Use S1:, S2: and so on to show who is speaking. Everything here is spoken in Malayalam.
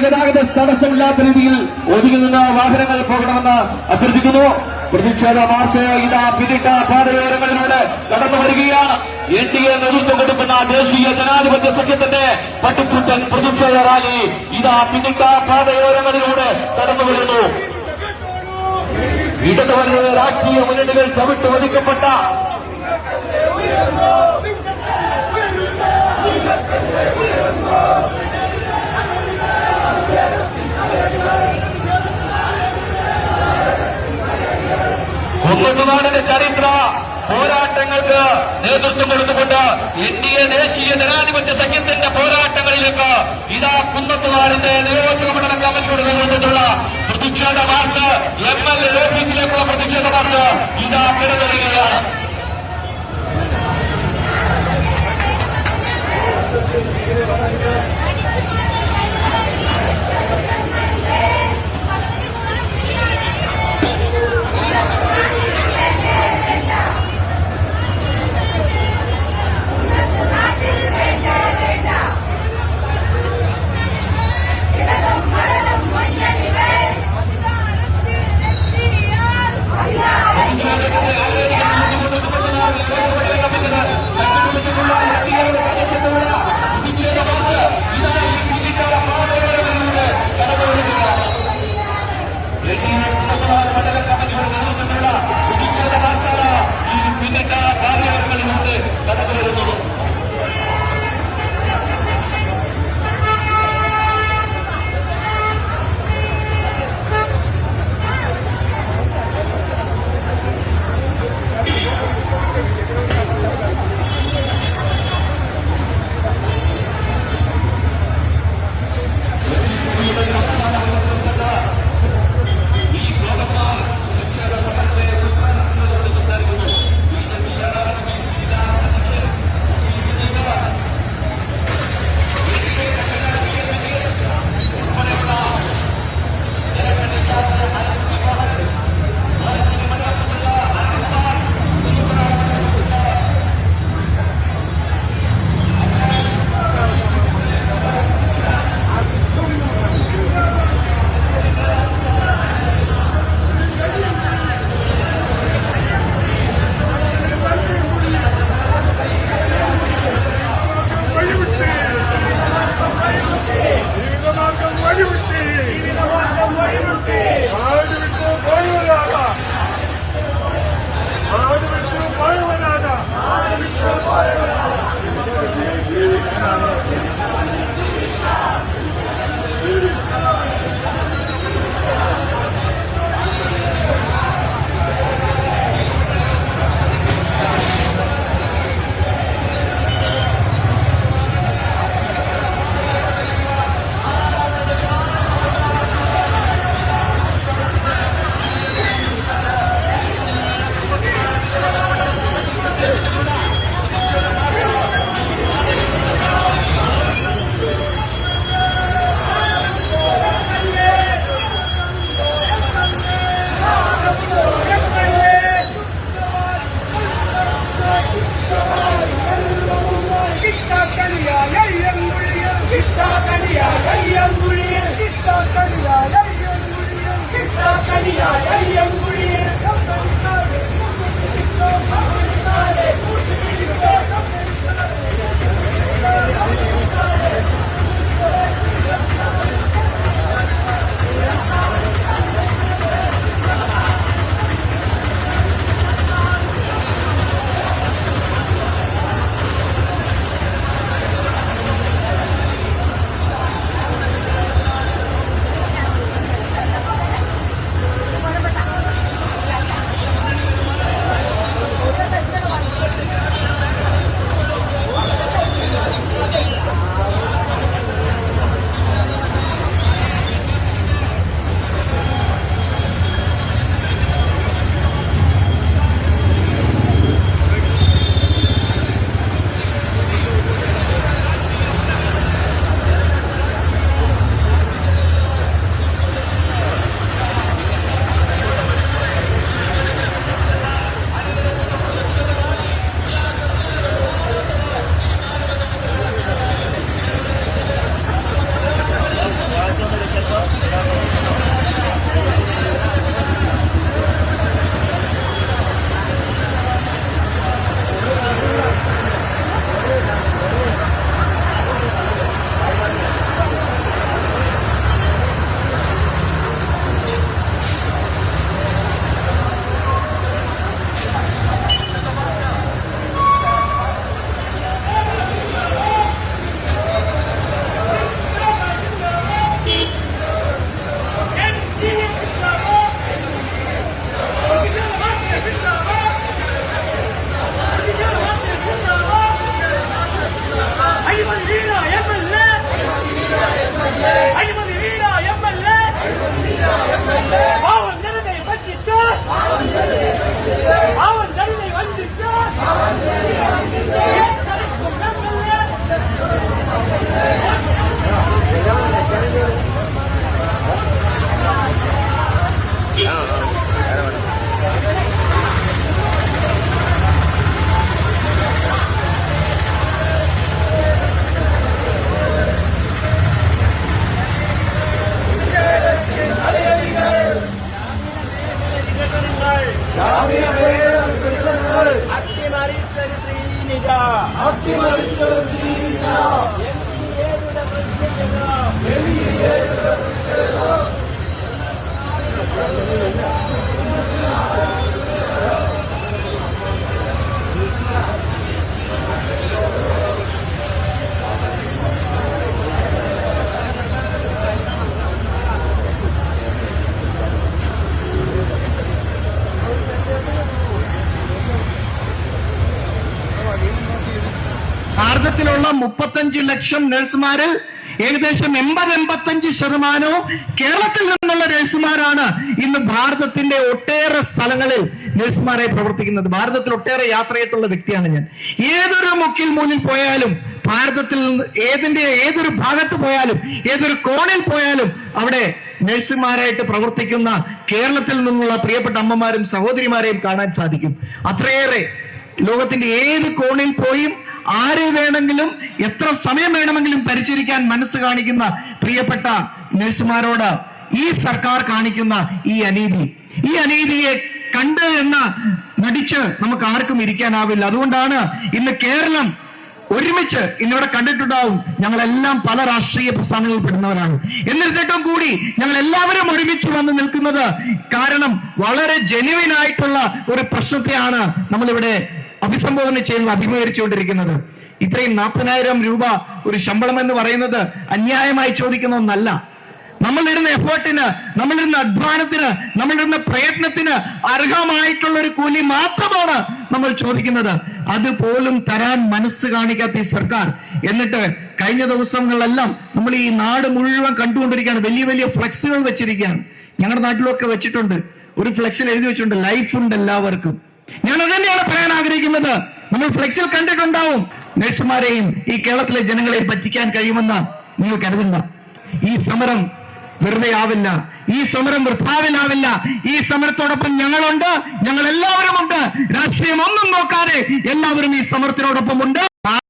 S1: ഗതാഗത തടസ്സമില്ലാത്ത രീതിയിൽ ഒതുങ്ങി നിന്ന് വാഹനങ്ങൾ പോകണമെന്ന് അഭ്യർത്ഥിക്കുന്നു. പ്രതിഷേധ മാർച്ച് ഇതാ പിന്നിട്ട പാതയോരങ്ങളിലൂടെ കടന്നു വരികയാണ്. NDA നേതൃത്വം കൊടുക്കുന്ന ദേശീയ ജനാധിപത്യ സഖ്യത്തിന്റെ പട്ടിക്കുട്ടൻ പ്രതിഷേധ റാലി ഇതാ പിന്നിട്ട പാതയോരങ്ങളിലൂടെ കടന്നു വരുന്നു. ഇടതുവരുടെ രാഷ്ട്രീയ മുന്നണികൾ ചവിട്ട് വധിക്കപ്പെട്ട കുന്നത്തുനാടിന്റെ ചരിത്ര പോരാട്ടങ്ങൾക്ക് നേതൃത്വം കൊടുത്തുകൊണ്ട് NDA ദേശീയ ജനാധിപത്യ സഖ്യത്തിന്റെ പോരാട്ടങ്ങളിലേക്ക് ഇതാ കുന്നത്തുനാടിന്റെ നിയോജക മണ്ഡലം കമ്മിറ്റിയുടെ നേതൃത്വത്തിലുള്ള പ്രതിഷേധ മാർച്ച് MLA ഓഫീസിലേക്കുള്ള പ്രതിഷേധ മാർച്ച് ഇതാ കിടന്നുവരികയാണ്. പ്രതിഷേധ മാർച്ച് ഇതാ
S2: ഭാരതത്തിലുള്ള 35 ലക്ഷം നഴ്സുമാരിൽ ഏകദേശം 80-85% കേരളത്തിൽ നിന്നുള്ള നഴ്സുമാരാണ് ഇന്ന് ഭാരതത്തിന്റെ ഒട്ടേറെ സ്ഥലങ്ങളിൽ നഴ്സുമാരായി പ്രവർത്തിക്കുന്നത്. ഭാരതത്തിൽ ഒട്ടേറെ യാത്രയായിട്ടുള്ള വ്യക്തിയാണ് ഞാൻ. ഏതൊരു മുക്കിൽ മൂന്നിൽ പോയാലും, ഭാരതത്തിൽ ഏതൊരു ഭാഗത്ത് പോയാലും, ഏതൊരു കോണിൽ പോയാലും അവിടെ നഴ്സുമാരായിട്ട് പ്രവർത്തിക്കുന്ന കേരളത്തിൽ നിന്നുള്ള പ്രിയപ്പെട്ട അമ്മമാരും സഹോദരിമാരെയും കാണാൻ സാധിക്കും. അത്രയേറെ ലോകത്തിന്റെ ഏത് കോണിൽ പോയും ആരെ വേണമെങ്കിലും എത്ര സമയം വേണമെങ്കിലും പരിചരിക്കാൻ മനസ്സ് കാണിക്കുന്ന പ്രിയപ്പെട്ട നഴ്സുമാരോട് ഈ സർക്കാർ കാണിക്കുന്ന ഈ അനീതിയെ കണ്ട് എന്ന് നടിച്ച് നമുക്ക് ആർക്കും ഇരിക്കാനാവില്ല. അതുകൊണ്ടാണ് ഇന്ന് കേരളം ഒരുമിച്ച് ഇന്നിവിടെ കണ്ടിട്ടുണ്ടാവും. ഞങ്ങളെല്ലാം പല രാഷ്ട്രീയ പ്രസ്ഥാനങ്ങളിൽ പെടുന്നവരാണ്. എന്നിരുന്നിട്ടും കൂടി ഞങ്ങൾ എല്ലാവരും ഒരുമിച്ച് വന്ന് നിൽക്കുന്നത് കാരണം വളരെ ജെന്യുവിൻ ആയിട്ടുള്ള ഒരു പ്രശ്നത്തെയാണ് നമ്മളിവിടെ അഭിസംബോധന ചെയ്യുന്നത്, അഭിമുഖീകരിച്ചുകൊണ്ടിരിക്കുന്നത്. ഇത്രയും 40,000 രൂപ ഒരു ശമ്പളം എന്ന് പറയുന്നത് അന്യായമായി ചോദിക്കുന്ന ഒന്നല്ല. നമ്മളിരുന്ന എഫേർട്ടിന്, നമ്മളിരുന്ന അധ്വാനത്തിന്, നമ്മളിരുന്ന പ്രയത്നത്തിന് അർഹമായിട്ടുള്ള ഒരു കൂലി മാത്രമാണ് നമ്മൾ ചോദിക്കുന്നത്. അതുപോലും തരാൻ മനസ്സ് കാണിക്കാത്ത ഈ സർക്കാർ, എന്നിട്ട് കഴിഞ്ഞ ദിവസങ്ങളിലെല്ലാം നമ്മൾ ഈ നാട് മുഴുവൻ കണ്ടുകൊണ്ടിരിക്കുകയാണ്. വലിയ വലിയ ഫ്ലെക്സുകൾ വെച്ചിരിക്കുകയാണ്. ഞങ്ങളുടെ നാട്ടിലൊക്കെ വെച്ചിട്ടുണ്ട്. ഒരു ഫ്ലെക്സിൽ എഴുതി വെച്ചിട്ടുണ്ട്, ലൈഫ് ഉണ്ട് എല്ലാവർക്കും. ഞാൻ അത് തന്നെയാണ് പറയാൻ ആഗ്രഹിക്കുന്നത്. നമ്മൾ ഫ്ലെക്സിൽ കണ്ടിട്ടുണ്ടാവും. നഴ്സുമാരെയും ഈ കേരളത്തിലെ ജനങ്ങളെയും പറ്റിക്കാൻ കഴിയുമെന്ന് നിങ്ങൾ കരുതുന്ന ഈ സമരം വെറുതെ ആവില്ല. ഈ സമരം വൃഥാവിലാവില്ല. ഈ സമരത്തോടൊപ്പം ഞങ്ങളുണ്ട്, ഞങ്ങൾ എല്ലാവരും ഉണ്ട്. രാഷ്ട്രീയം ഒന്നും നോക്കാതെ എല്ലാവരും ഈ സമരത്തിനോടൊപ്പം ഉണ്ട്.